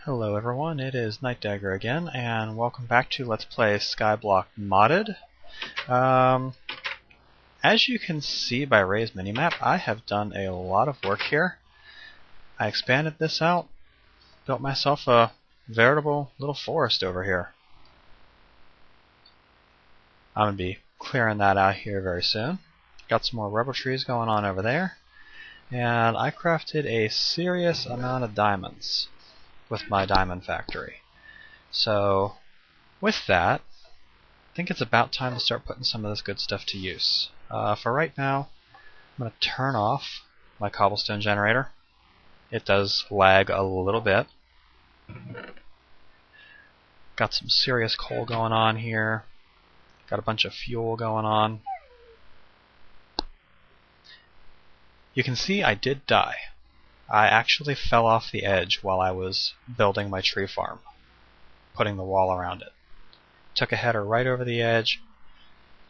Hello everyone, it is Nightdagger again, and welcome back to Let's Play Skyblock Modded. As you can see by Ray's minimap, I have done a lot of work here. I expanded this out, built myself a veritable little forest over here. I'm going to be clearing that out here very soon. Got some more rubber trees going on over there, and I crafted a serious amount of diamonds with my diamond factory. So with that, I think it's about time to start putting some of this good stuff to use. For right now, I'm going to turn off my cobblestone generator. It does lag a little bit. Got some serious coal going on here. Got a bunch of fuel going on. You can see I did die. I actually fell off the edge while I was building my tree farm, putting the wall around it. Took a header right over the edge.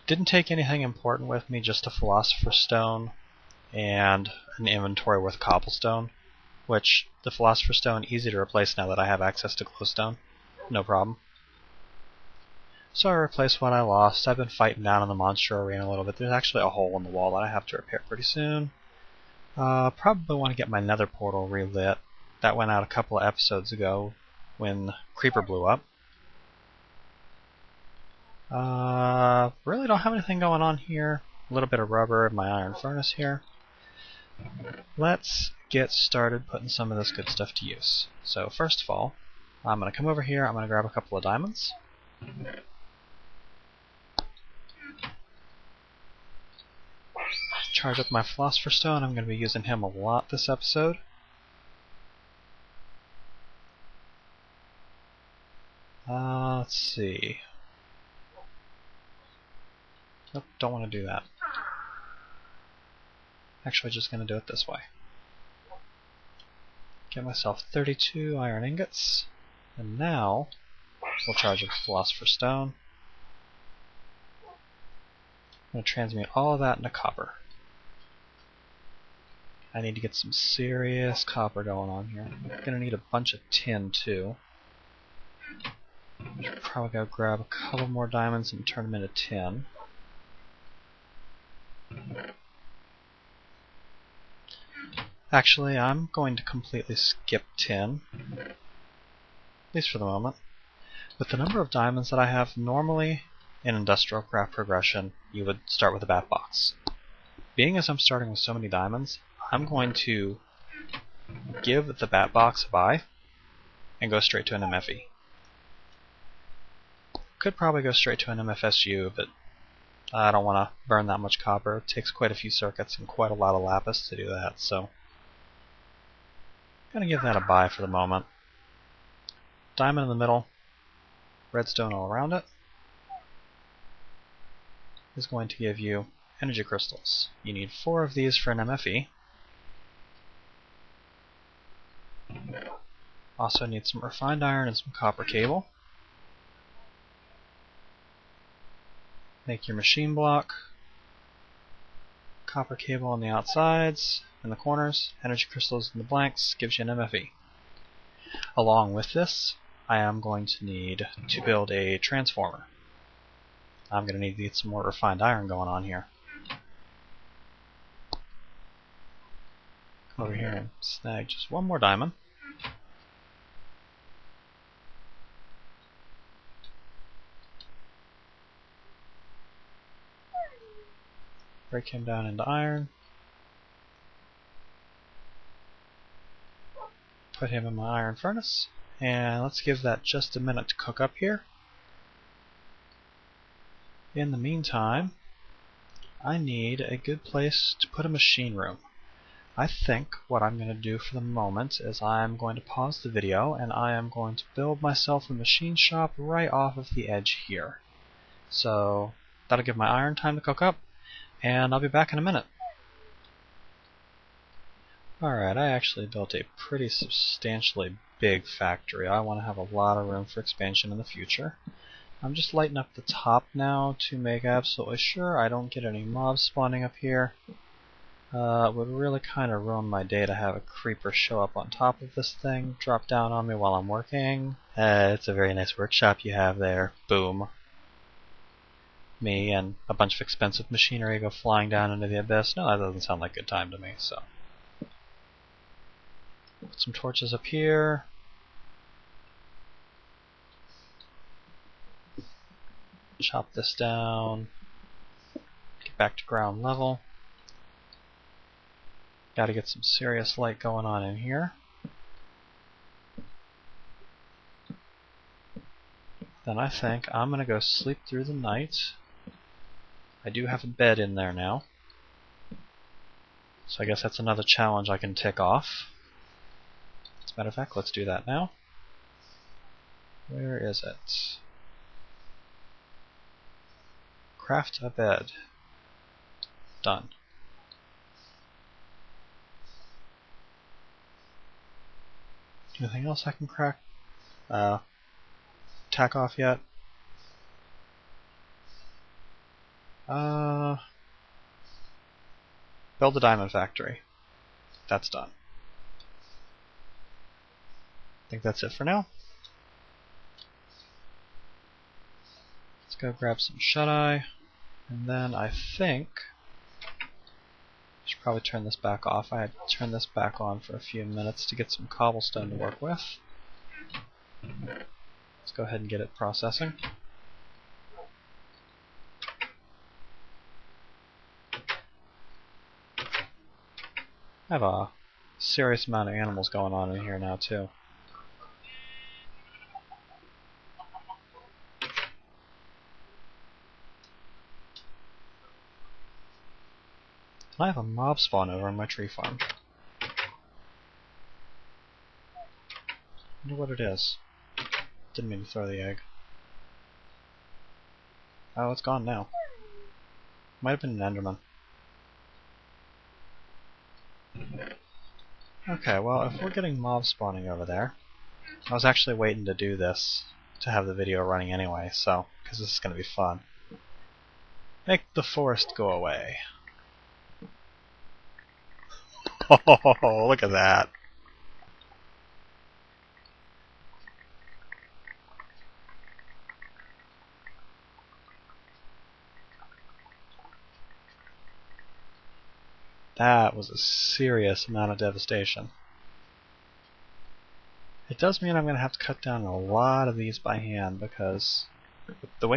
Didn't take anything important with me, just a philosopher's stone and an inventory with cobblestone, which the philosopher's stone easy to replace now that I have access to glowstone. No problem. So I replaced what I lost. I've been fighting down in the monster arena a little bit. There's actually a hole in the wall that I have to repair pretty soon. Probably want to get my nether portal relit. That went out a couple of episodes ago when Creeper blew up. Really don't have anything going on here. A little bit of rubber in my iron furnace here. Let's get started putting some of this good stuff to use. So first of all, I'm going to come over here, I'm going to grab a couple of diamonds. Charge up my philosopher's stone. I'm going to be using him a lot this episode. Let's see. Nope, don't want to do that. Actually, just going to do it this way. Get myself 32 iron ingots, and now we'll charge up the philosopher's stone. I'm going to transmute all of that into copper. I need to get some serious copper going on here. I'm going to need a bunch of tin too. Should probably go grab a couple more diamonds and turn them into tin. Actually, I'm going to completely skip tin, at least for the moment. With the number of diamonds that I have, normally in Industrialcraft progression, you would start with a Batbox. Being as I'm starting with so many diamonds, I'm going to give the Batbox a buy and go straight to an MFE. Could probably go straight to an MFSU, but I don't want to burn that much copper. It takes quite a few circuits and quite a lot of lapis to do that, so I'm going to give that a buy for the moment. Diamond in the middle, redstone all around it, is going to give you energy crystals. You need 4 of these for an MFE. Also need some refined iron and some copper cable. Make your machine block. Copper cable on the outsides and the corners. Energy crystals in the blanks gives you an MFE. Along with this, I am going to need to build a transformer. I'm going to need to get some more refined iron going on here. Come over here and snag just one more diamond. Break him down into iron. Put him in my iron furnace. And let's give that just a minute to cook up here. In the meantime, I need a good place to put a machine room. I think what I'm going to do for the moment is I'm going to pause the video and I am going to build myself a machine shop right off of the edge here. So that'll give my iron time to cook up, and I'll be back in a minute. Alright, I actually built a pretty substantially big factory. I want to have a lot of room for expansion in the future. I'm just lighting up the top now to make absolutely sure I don't get any mobs spawning up here. It would really kind of ruin my day to have a creeper show up on top of this thing, drop down on me while I'm working. It's a very nice workshop you have there. Boom. Me and a bunch of expensive machinery go flying down into the abyss. No, that doesn't sound like a good time to me, so. Put some torches up here. Chop this down. Get back to ground level. Gotta get some serious light going on in here. Then I think I'm gonna go sleep through the night. I do have a bed in there now. So I guess that's another challenge I can tick off. As a matter of fact, let's do that now. Where is it? Craft a bed. Done. Anything else I can tack off yet? Build a diamond factory. That's done. I think that's it for now. Let's go grab some shut-eye, and then I think I should probably turn this back off. I had to turn this back on for a few minutes to get some cobblestone to work with. Let's go ahead and get it processing. I have a serious amount of animals going on in here now too. I have a mob spawn over on my tree farm. Wonder what it is. Didn't mean to throw the egg. Oh, it's gone now. Might have been an enderman. Okay, well, if we're getting mob spawning over there, I was actually waiting to do this to have the video running anyway, so, because this is going to be fun. Make the forest go away. Oh, look at that. That was a serious amount of devastation. It does mean I'm going to have to cut down a lot of these by hand because with the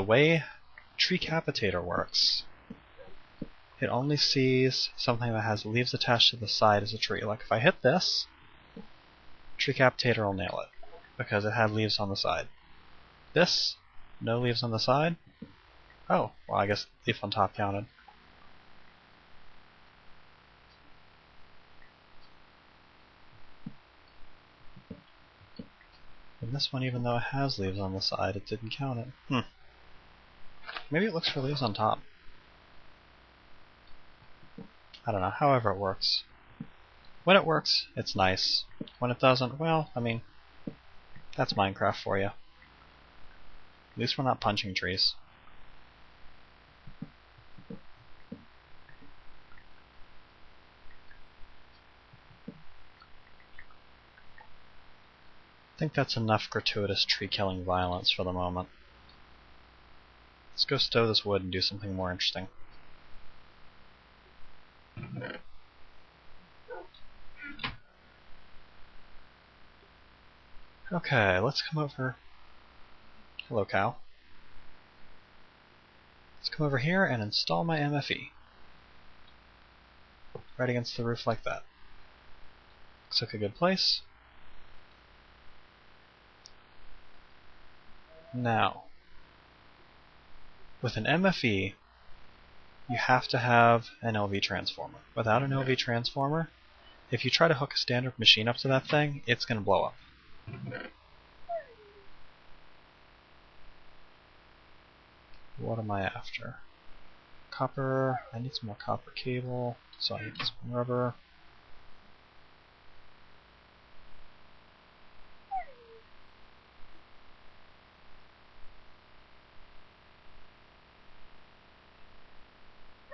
way Tree Capitator works, it only sees something that has leaves attached to the side as a tree. Like if I hit this, Tree Capitator will nail it because it had leaves on the side. This, no leaves on the side. Oh, well I guess leaf on top counted. And this one, even though it has leaves on the side, it didn't count it. Maybe it looks for leaves on top. I don't know, however it works. When it works, it's nice. When it doesn't, well, I mean, that's Minecraft for you. At least we're not punching trees. I think that's enough gratuitous tree-killing violence for the moment. Let's go stow this wood and do something more interesting. Okay, let's come over. Hello, cow. Let's come over here and install my MFE. Right against the roof like that. Looks like a good place. Now, with an MFE, you have to have an LV transformer. Without an LV transformer, if you try to hook a standard machine up to that thing, it's going to blow up. What am I after? Copper. I need some more copper cable, so I need some rubber.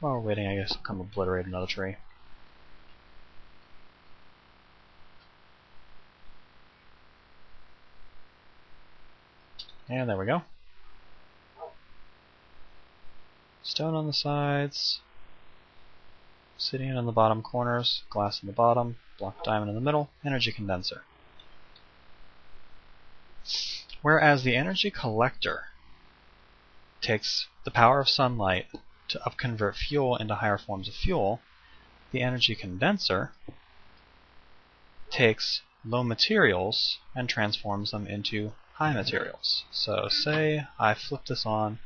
While we're waiting, I guess I'll come obliterate another tree. And there we go. Stone on the sides, obsidian on the bottom corners, glass in the bottom, block diamond in the middle, energy condenser. Whereas the energy collector takes the power of sunlight to upconvert fuel into higher forms of fuel, the energy condenser takes low materials and transforms them into high materials. So say I flip this on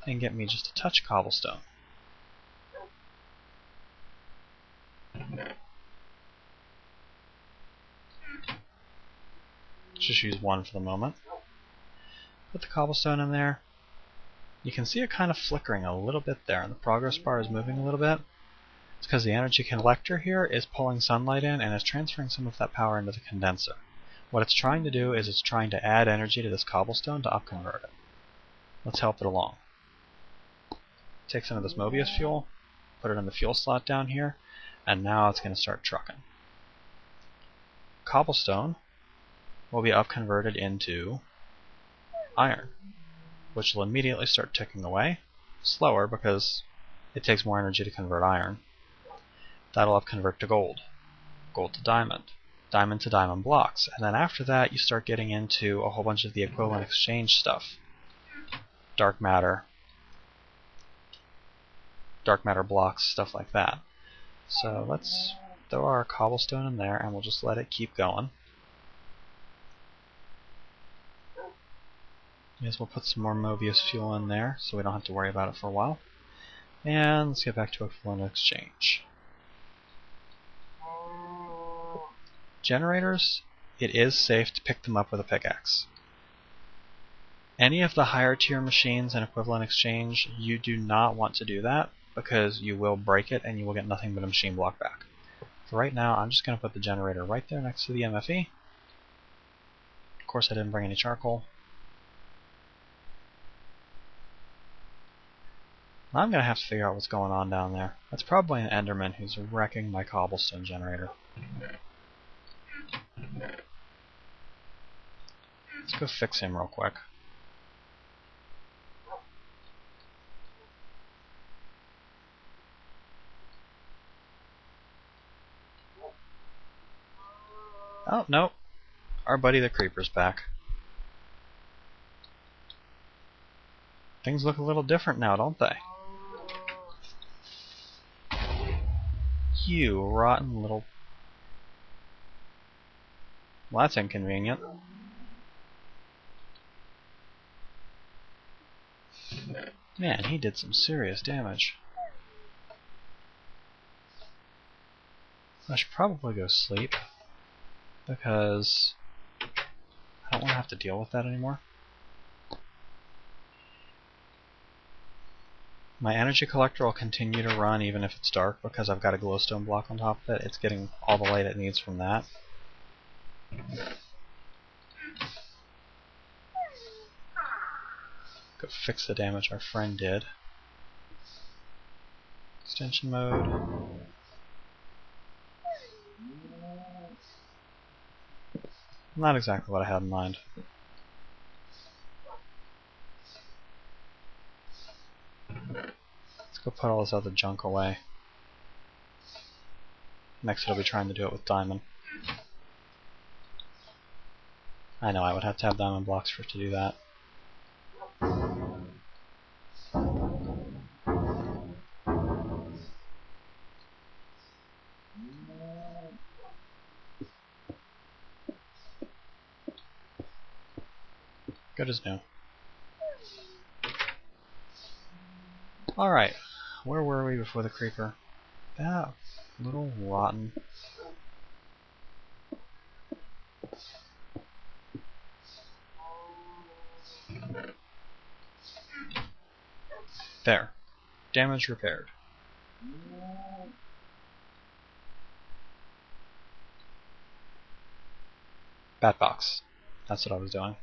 and get me just a touch cobblestone. Just use one for the moment. Put the cobblestone in there. You can see it kind of flickering a little bit there, and the progress bar is moving a little bit. It's because the energy collector here is pulling sunlight in and is transferring some of that power into the condenser. What it's trying to do is it's trying to add energy to this cobblestone to upconvert it. Let's help it along. Take some of this Mobius fuel, put it in the fuel slot down here, and now it's going to start trucking. Cobblestone will be upconverted into iron, which will immediately start ticking away, slower because it takes more energy to convert iron. That'll upconvert to gold, gold to diamond, diamond to diamond blocks, and then after that you start getting into a whole bunch of the equivalent exchange stuff. Dark matter blocks, stuff like that. So let's throw our cobblestone in there and we'll just let it keep going. Yes, we'll put some more Mobius fuel in there so we don't have to worry about it for a while. And let's get back to equivalent exchange. Generators, it is safe to pick them up with a pickaxe. Any of the higher tier machines in equivalent exchange, you do not want to do that because you will break it and you will get nothing but a machine block back. For right now, I'm just going to put the generator right there next to the MFE. Of course, I didn't bring any charcoal. I'm going to have to figure out what's going on down there. That's probably an Enderman who's wrecking my cobblestone generator. Let's go fix him real quick. Oh, no. Our buddy the creeper's back. Things look a little different now, don't they? You rotten little... Well, that's inconvenient. Man, he did some serious damage. I should probably go sleep, because I don't want to have to deal with that anymore. My energy collector will continue to run even if it's dark because I've got a glowstone block on top of it. It's getting all the light it needs from that. Go fix the damage our friend did. Extension mode. Not exactly what I had in mind. Let's go put all this other junk away. Next it'll be trying to do it with diamond. I know I would have to have diamond blocks for it to do that. Good as new. Alright, where were we before the creeper? That little rotten... There. Damage repaired. Batbox. That's what I was doing.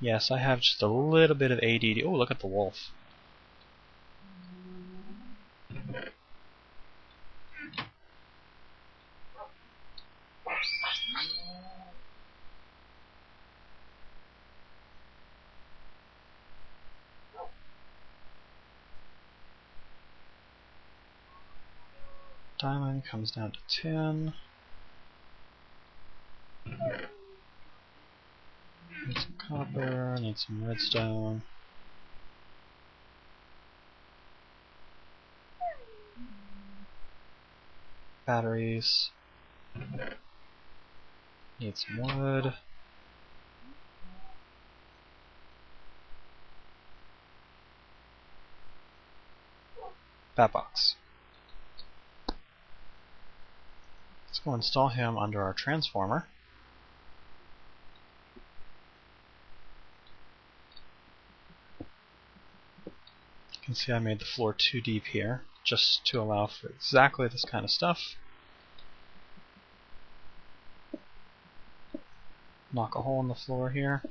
Yes, I have just a little bit of ADD. Oh, look at the wolf. Diamond comes down to 10. Need some copper, need some redstone. Batteries. Need some wood. Batbox. Let's go install him under our transformer. You can see I made the floor too deep here, just to allow for exactly this kind of stuff. Knock a hole in the floor here.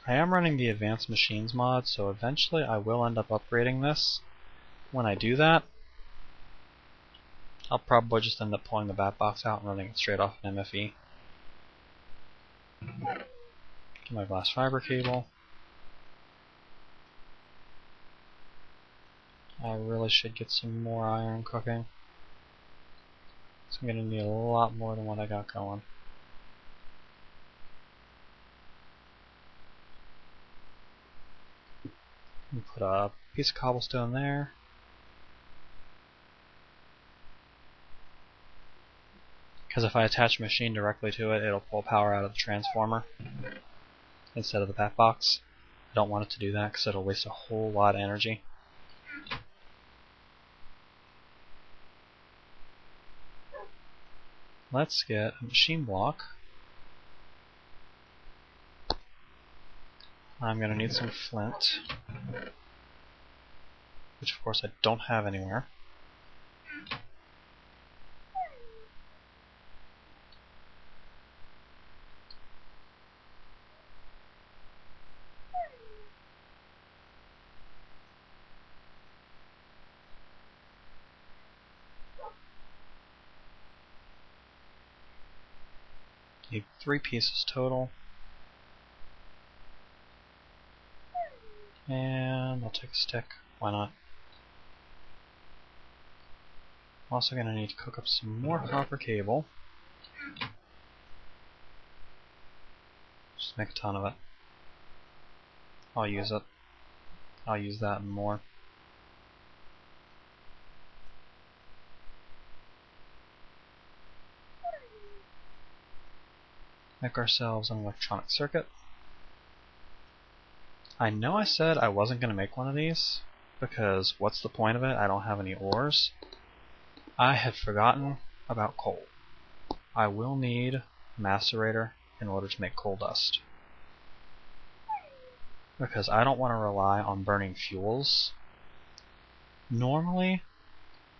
I am running the Advanced Machines mod, so eventually I will end up upgrading this. When I do that, I'll probably just end up pulling the Batbox out and running it straight off an MFE. Get my glass fiber cable. I really should get some more iron cooking. So I'm going to need a lot more than what I got going. And put a piece of cobblestone there. Because if I attach a machine directly to it, it'll pull power out of the transformer instead of the Batbox. I don't want it to do that because it'll waste a whole lot of energy. Let's get a machine block. I'm going to need some flint, which of course I don't have anywhere. Need 3 pieces total. And I'll take a stick, why not? I'm also going to need to cook up some more copper cable. Just make a ton of it. I'll use it. I'll use that and more. Make ourselves an electronic circuit. I know I said I wasn't going to make one of these, because what's the point of it? I don't have any ores. I had forgotten about coal. I will need a macerator in order to make coal dust. Because I don't want to rely on burning fuels. Normally,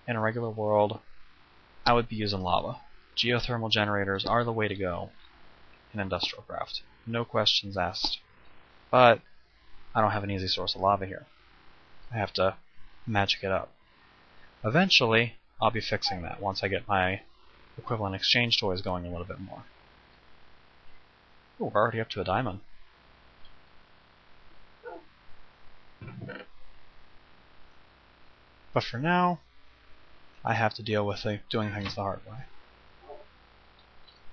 in a regular world, I would be using lava. Geothermal generators are the way to go in Industrialcraft. No questions asked. But I don't have an easy source of lava here. I have to magic it up. Eventually, I'll be fixing that once I get my equivalent exchange toys going a little bit more. Ooh, we're already up to a diamond. But for now, I have to deal with doing things the hard way.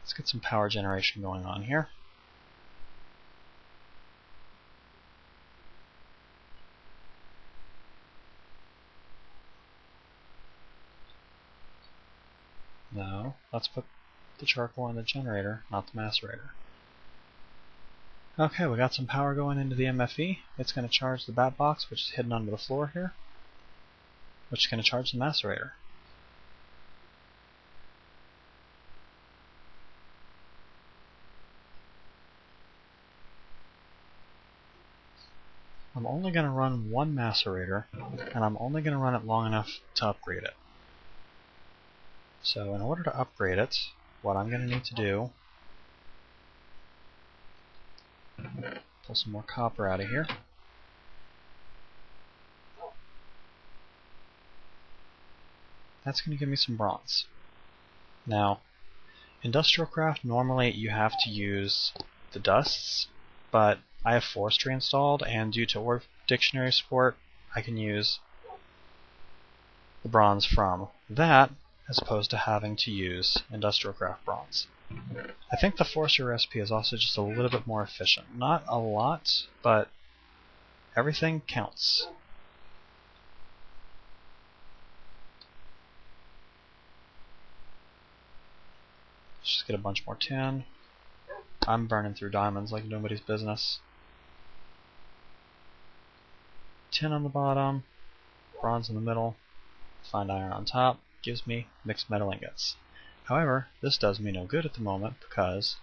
Let's get some power generation going on here. No, let's put the charcoal in the generator, not the macerator. Okay, we got some power going into the MFE. It's going to charge the Batbox, which is hidden under the floor here, which is going to charge the macerator. I'm only going to run one macerator, and I'm only going to run it long enough to upgrade it. So in order to upgrade it, what I'm going to need to do, pull some more copper out of here. That's going to give me some bronze. Now, Industrialcraft, normally you have to use the dusts, but I have forestry installed, and due to Ore Dictionary support, I can use the bronze from that as opposed to having to use Industrialcraft bronze. I think the Forcer recipe is also just a little bit more efficient. Not a lot, but everything counts. Just get a bunch more tin. I'm burning through diamonds like nobody's business. Tin on the bottom, bronze in the middle, fine iron on top, gives me mixed metal ingots. However, this does me no good at the moment because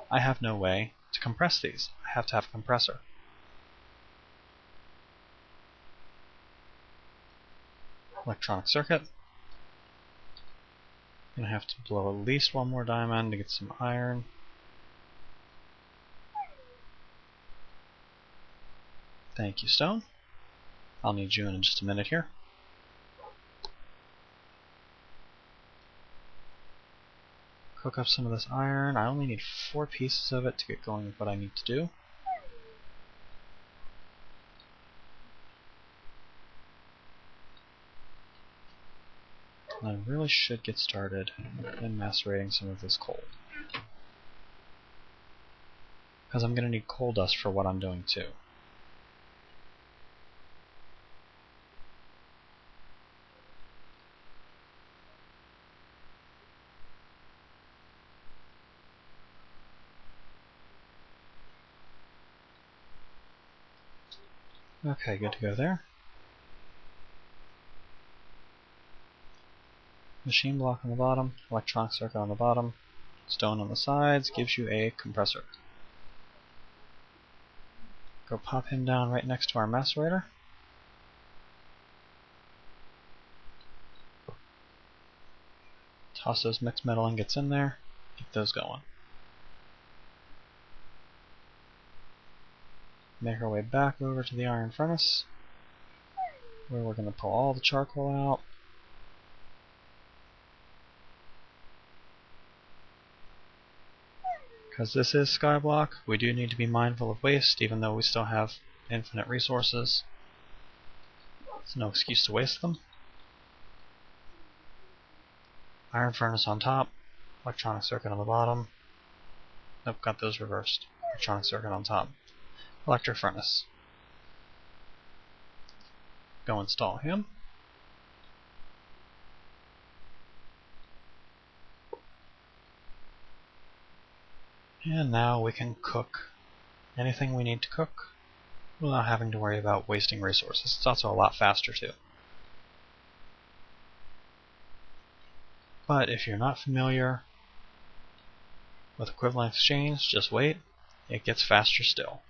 I have no way to compress these. I have to have a compressor. Electronic circuit. I'm gonna have to blow at least one more diamond to get some iron. Thank you, stone. I'll need you in just a minute here. Cook up some of this iron. I only need 4 pieces of it to get going with what I need to do. And I really should get started in macerating some of this coal, because I'm going to need coal dust for what I'm doing too. Okay, good to go there. Machine block on the bottom, electronic circuit on the bottom, stone on the sides gives you a compressor. Go pop him down right next to our macerator. Toss those mixed metal ingots in there, get those going. Make our way back over to the iron furnace, where we're going to pull all the charcoal out. Because this is Skyblock, we do need to be mindful of waste, even though we still have infinite resources. There's no excuse to waste them. Iron furnace on top, electronic circuit on the bottom. Nope, got those reversed. Electronic circuit on top. Electric furnace. Go install him. And now we can cook anything we need to cook without having to worry about wasting resources. It's also a lot faster too. But if you're not familiar with equivalent exchange, just wait. It gets faster still.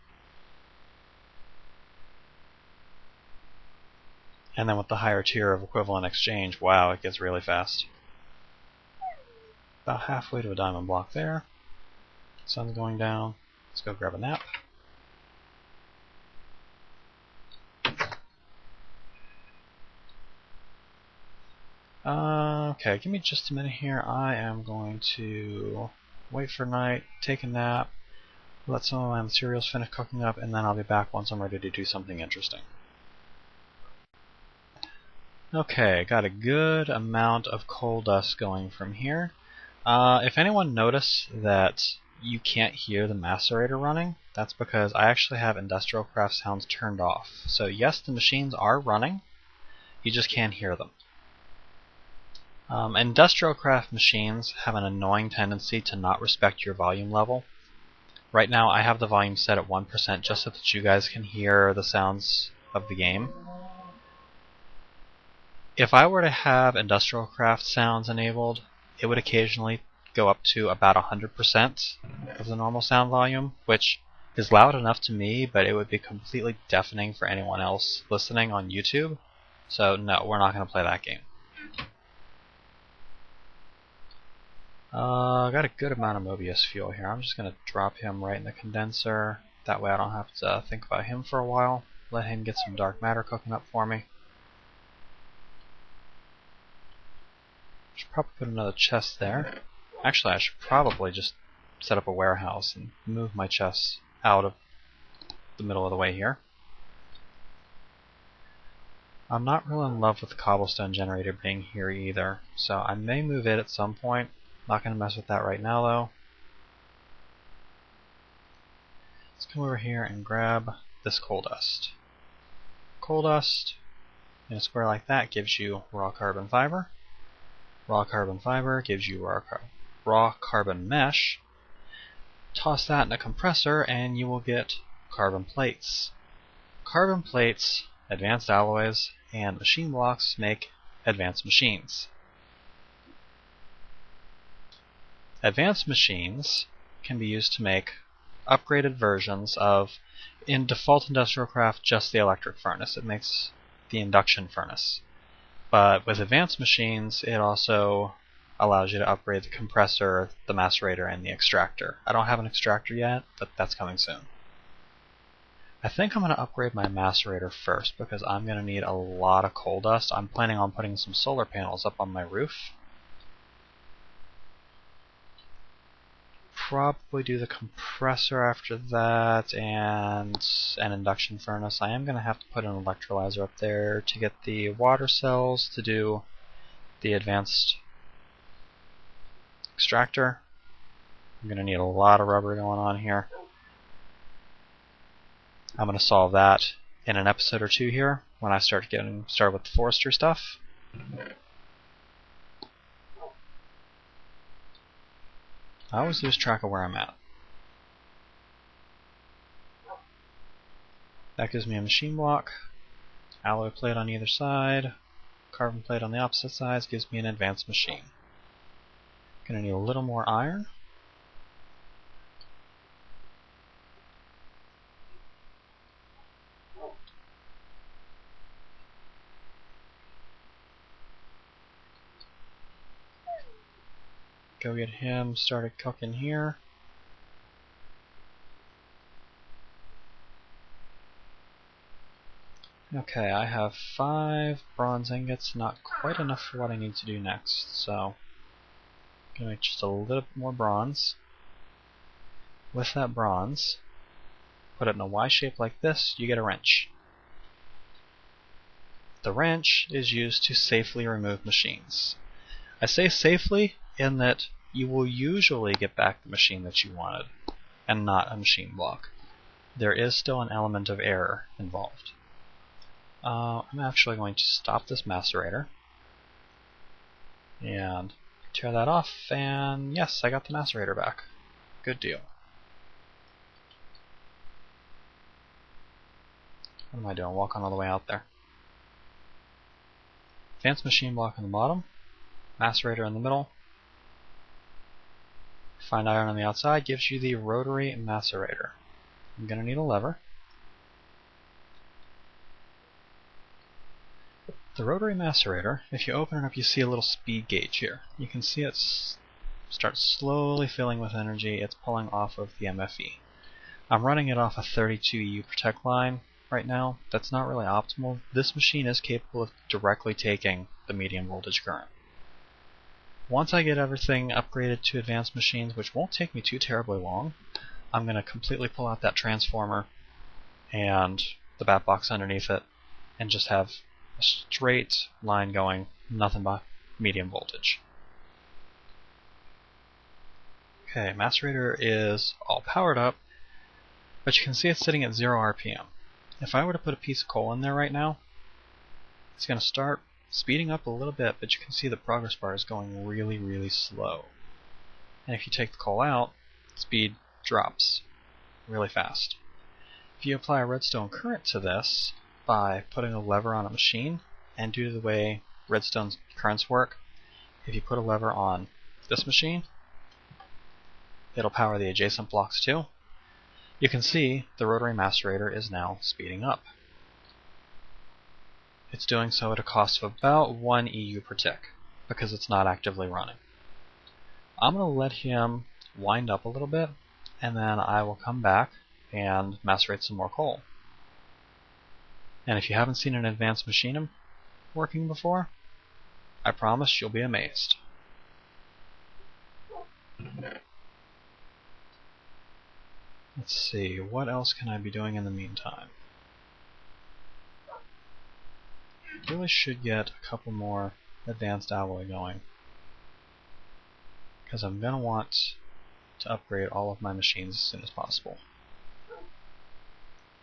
And then with the higher tier of equivalent exchange, wow, it gets really fast. About halfway to a diamond block there. Sun's going down. Let's go grab a nap. Okay, give me just a minute here. I am going to wait for night, take a nap, let some of my materials finish cooking up, and then I'll be back once I'm ready to do something interesting. Okay, got a good amount of coal dust going from here. If anyone noticed that you can't hear the macerator running, that's because I actually have Industrialcraft sounds turned off. So yes, the machines are running, you just can't hear them. Industrialcraft machines have an annoying tendency to not respect your volume level. Right now I have the volume set at 1% just so that you guys can hear the sounds of the game. If I were to have Industrialcraft sounds enabled, it would occasionally go up to about 100% of the normal sound volume, which is loud enough to me, but it would be completely deafening for anyone else listening on YouTube. So no, we're not going to play that game. Got a good amount of Mobius fuel here. I'm just going to drop him right in the condenser. That way I don't have to think about him for a while. Let him get some dark matter cooking up for me. Should probably put another chest there. Actually, I should probably just set up a warehouse and move my chests out of the middle of the way here. I'm not real in love with the cobblestone generator being here either, so I may move it at some point. Not going to mess with that right now though. Let's come over here and grab this coal dust. Coal dust in a square like that gives you raw carbon fiber. Raw carbon fiber gives you raw carbon mesh. Toss that in a compressor and you will get carbon plates. Carbon plates, advanced alloys, and machine blocks make advanced machines. Advanced machines can be used to make upgraded versions of, in default Industrialcraft, just the electric furnace. It makes the induction furnace. But with advanced machines, it also allows you to upgrade the compressor, the macerator, and the extractor. I don't have an extractor yet, but that's coming soon. I think I'm going to upgrade my macerator first because I'm going to need a lot of coal dust. I'm planning on putting some solar panels up on my roof. Probably do the compressor after that and an induction furnace. I am going to have to put an electrolyzer up there to get the water cells to do the advanced extractor. I'm going to need a lot of rubber going on here. I'm going to solve that in an episode or two here when I start getting started with the forestry stuff. I always lose track of where I'm at. That gives me a machine block, alloy plate on either side, carbon plate on the opposite sides gives me an advanced machine. Gonna need a little more iron. Go get him started cooking here. Okay, I have 5 bronze ingots, not quite enough for what I need to do next, so I'm gonna make just a little bit more bronze. With that bronze, put it in a Y shape like this, you get a wrench. The wrench is used to safely remove machines. I say safely in that you will usually get back the machine that you wanted, and not a machine block. There is still an element of error involved. I'm actually going to stop this macerator and tear that off, and yes, I got the macerator back. Good deal. What am I doing? Walking all the way out there. Advanced machine block on the bottom, macerator in the middle. Fine iron on the outside gives you the rotary macerator. I'm going to need a lever. The rotary macerator, if you open it up, you see a little speed gauge here. You can see it start slowly filling with energy. It's pulling off of the MFE. I'm running it off a 32 EU Protect line right now. That's not really optimal. This machine is capable of directly taking the medium voltage current. Once I get everything upgraded to advanced machines, which won't take me too terribly long, I'm going to completely pull out that transformer and the Batbox underneath it and just have a straight line going, nothing but medium voltage. Okay, macerator is all powered up, but you can see it's sitting at 0 RPM. If I were to put a piece of coal in there right now, it's going to start speeding up a little bit, but you can see the progress bar is going really, really slow. And if you take the coal out, speed drops really fast. If you apply a redstone current to this by putting a lever on a machine, and due to the way redstone currents work, if you put a lever on this machine, it'll power the adjacent blocks too. You can see the rotary macerator is now speeding up. It's doing so at a cost of about 1 EU per tick, because it's not actively running. I'm going to let him wind up a little bit, and then I will come back and macerate some more coal. And if you haven't seen an advanced machine working before, I promise you'll be amazed. Let's see, what else can I be doing in the meantime? really should get a couple more advanced alloy going, because I'm going to want to upgrade all of my machines as soon as possible.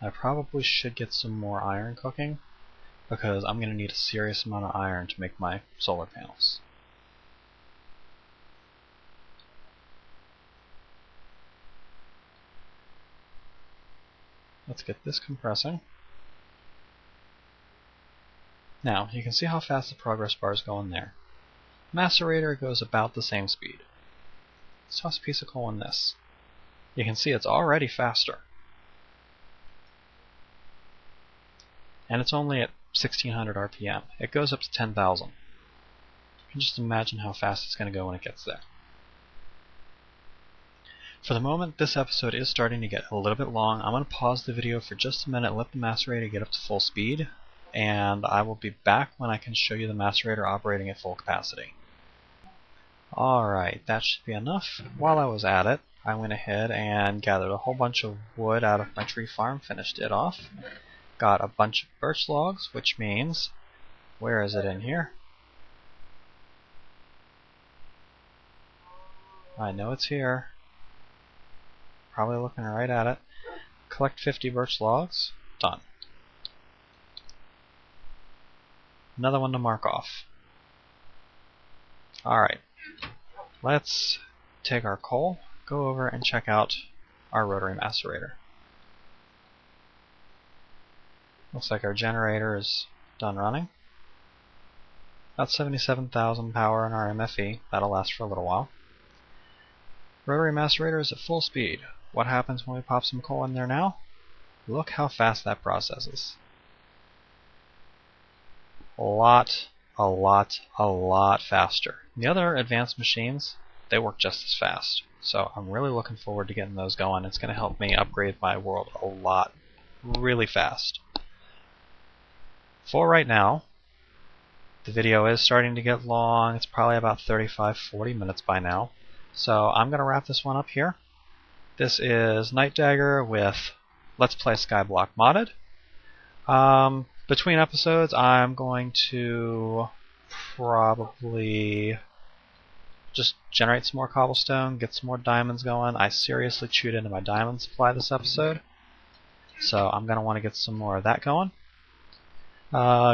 I probably should get some more iron cooking, because I'm going to need a serious amount of iron to make my solar panels. Let's get this compressing. Now, you can see how fast the progress bar is going there. Macerator goes about the same speed. Let's toss a piece of coal in this. You can see it's already faster. And it's only at 1600 RPM. It goes up to 10,000. You can just imagine how fast it's going to go when it gets there. For the moment, this episode is starting to get a little bit long. I'm going to pause the video for just a minute and let the macerator get up to full speed, and I will be back when I can show you the macerator operating at full capacity. Alright, that should be enough. While I was at it, I went ahead and gathered a whole bunch of wood out of my tree farm, finished it off. Got a bunch of birch logs, which means, where is it in here? I know it's here. Probably looking right at it. Collect 50 birch logs. Done. Another one to mark off. Alright. Let's take our coal, go over and check out our rotary macerator. Looks like our generator is done running. About 77,000 power in our MFE. That'll last for a little while. Rotary macerator is at full speed. What happens when we pop some coal in there now? Look how fast that processes. A lot faster. The other advanced machines, they work just as fast. So I'm really looking forward to getting those going. It's going to help me upgrade my world a lot, really fast. For right now, the video is starting to get long. It's probably about 35-40 minutes by now. So I'm going to wrap this one up here. This is Night Dagger with Let's Play Skyblock Modded. Between episodes, I'm going to probably just generate some more cobblestone, get some more diamonds going. I seriously chewed into my diamond supply this episode, so I'm going to want to get some more of that going.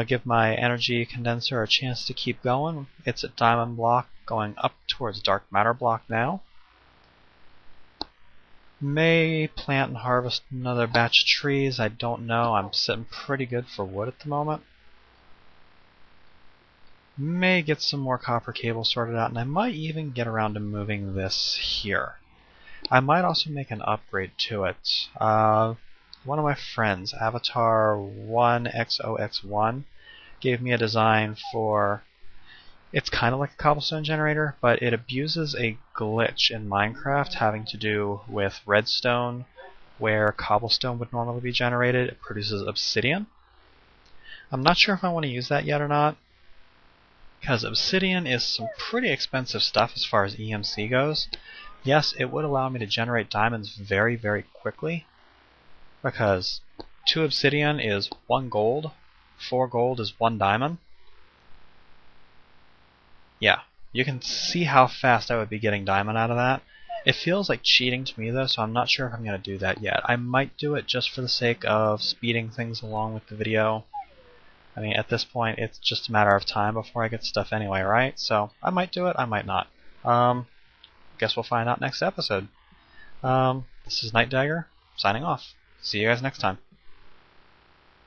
Give my energy condenser a chance to keep going. It's at diamond block, going up towards dark matter block now. May plant and harvest another batch of trees. I don't know. I'm sitting pretty good for wood at the moment. May get some more copper cable sorted out, and I might even get around to moving this here. I might also make an upgrade to it. One of my friends, Avatar1XOX1, gave me a design for... It's kind of like a cobblestone generator, but it abuses a glitch in Minecraft having to do with redstone, where cobblestone would normally be generated. It produces obsidian. I'm not sure if I want to use that yet or not, because obsidian is some pretty expensive stuff as far as EMC goes. Yes, it would allow me to generate diamonds very, very quickly, because 2 obsidian is 1 gold, 4 gold is 1 diamond. Yeah, you can see how fast I would be getting diamond out of that. It feels like cheating to me though, so I'm not sure if I'm going to do that yet. I might do it just for the sake of speeding things along with the video. I mean, at this point, it's just a matter of time before I get stuff anyway, right? So, I might do it, I might not. Guess we'll find out next episode. This is Night Dagger, signing off. See you guys next time.